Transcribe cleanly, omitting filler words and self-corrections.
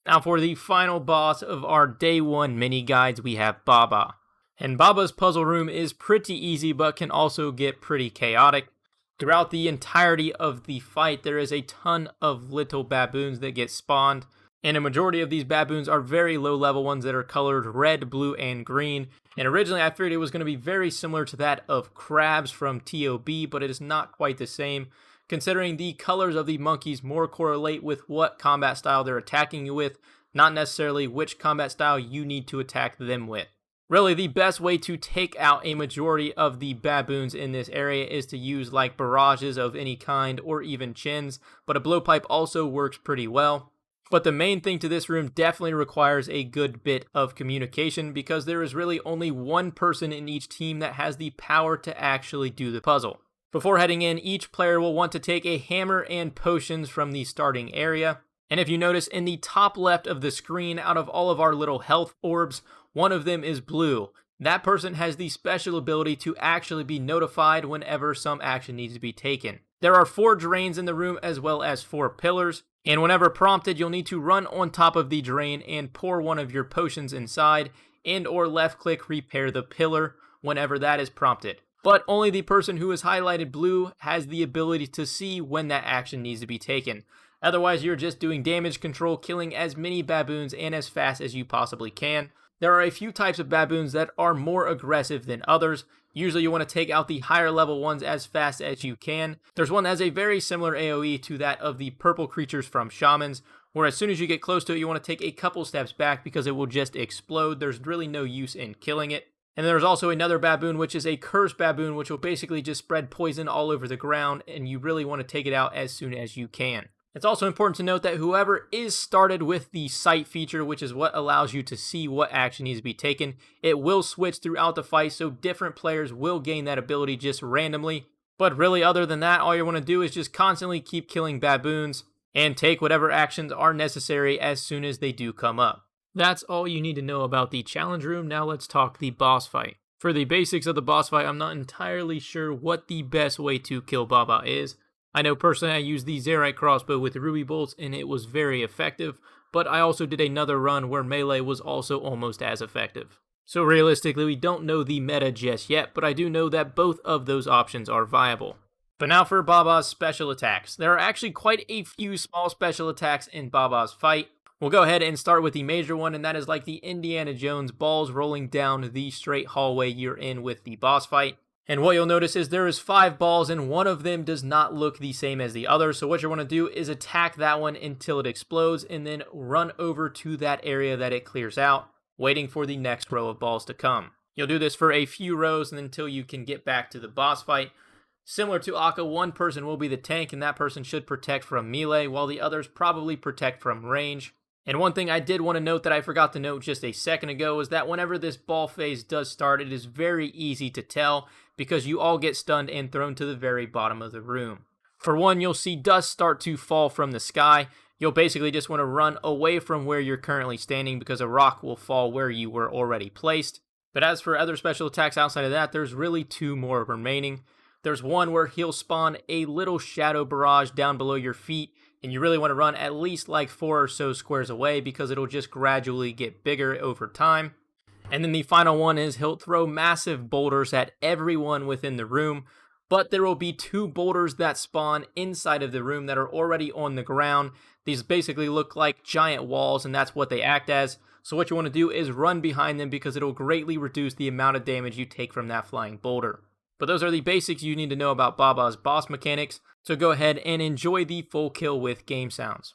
Now for the final boss of our day 1 mini guides, we have BaBa. And BaBa's puzzle room is pretty easy but can also get pretty chaotic. Throughout the entirety of the fight, there is a ton of little baboons that get spawned, and a majority of these baboons are very low level ones that are colored red, blue, and green. And originally I figured it was going to be very similar to that of crabs from TOB, but it is not quite the same, considering the colors of the monkeys more correlate with what combat style they're attacking you with, not necessarily which combat style you need to attack them with. Really, the best way to take out a majority of the baboons in this area is to use like barrages of any kind or even chins, but a blowpipe also works pretty well. But the main thing to this room definitely requires a good bit of communication, because there is really only one person in each team that has the power to actually do the puzzle. Before heading in, each player will want to take a hammer and potions from the starting area. And if you notice in the top left of the screen, out of all of our little health orbs, one of them is blue. That person has the special ability to actually be notified whenever some action needs to be taken. There are 4 drains in the room as well as 4 pillars, and whenever prompted, you'll need to run on top of the drain and pour one of your potions inside, and or left click repair the pillar whenever that is prompted. But only the person who is highlighted blue has the ability to see when that action needs to be taken. Otherwise, you're just doing damage control, killing as many baboons and as fast as you possibly can. There are a few types of baboons that are more aggressive than others. Usually you want to take out the higher level ones as fast as you can. There's one that has a very similar AoE to that of the purple creatures from Shamans, where as soon as you get close to it, you want to take a couple steps back because it will just explode. There's really no use in killing it. And there's also another baboon, which is a cursed baboon, which will basically just spread poison all over the ground, and you really want to take it out as soon as you can. It's also important to note that whoever is started with the sight feature, which is what allows you to see what action needs to be taken, it will switch throughout the fight, so different players will gain that ability just randomly. But really, other than that, all you want to do is just constantly keep killing baboons and take whatever actions are necessary as soon as they do come up. That's all you need to know about the challenge room. Now let's talk the boss fight. For the basics of the boss fight, I'm not entirely sure what the best way to kill BaBa is. I know personally I used the Zerite crossbow with ruby bolts and it was very effective, but I also did another run where melee was also almost as effective. So realistically, we don't know the meta just yet, but I do know that both of those options are viable. But now for BaBa's special attacks. There are actually quite a few small special attacks in BaBa's fight. We'll go ahead and start with the major one, and that is like the Indiana Jones balls rolling down the straight hallway you're in with the boss fight. And what you'll notice is there is 5 balls and one of them does not look the same as the other. So what you want to do is attack that one until it explodes and then run over to that area that it clears out, waiting for the next row of balls to come. You'll do this for a few rows and until you can get back to the boss fight. Similar to Akka, one person will be the tank and that person should protect from melee while the others probably protect from range. And one thing I did want to note that I forgot to note just a second ago is that whenever this ball phase does start, it is very easy to tell because you all get stunned and thrown to the very bottom of the room. For one, you'll see dust start to fall from the sky. You'll basically just want to run away from where you're currently standing because a rock will fall where you were already placed. But as for other special attacks outside of that, there's really 2 more remaining. There's one where he'll spawn a little shadow barrage down below your feet, and you really want to run at least like 4 or so squares away because it'll just gradually get bigger over time. And then the final one is he'll throw massive boulders at everyone within the room, but there will be 2 boulders that spawn inside of the room that are already on the ground. These basically look like giant walls, and that's what they act as. So what you want to do is run behind them because it'll greatly reduce the amount of damage you take from that flying boulder. But those are the basics you need to know about BaBa's boss mechanics, so go ahead and enjoy the full kill with game sounds.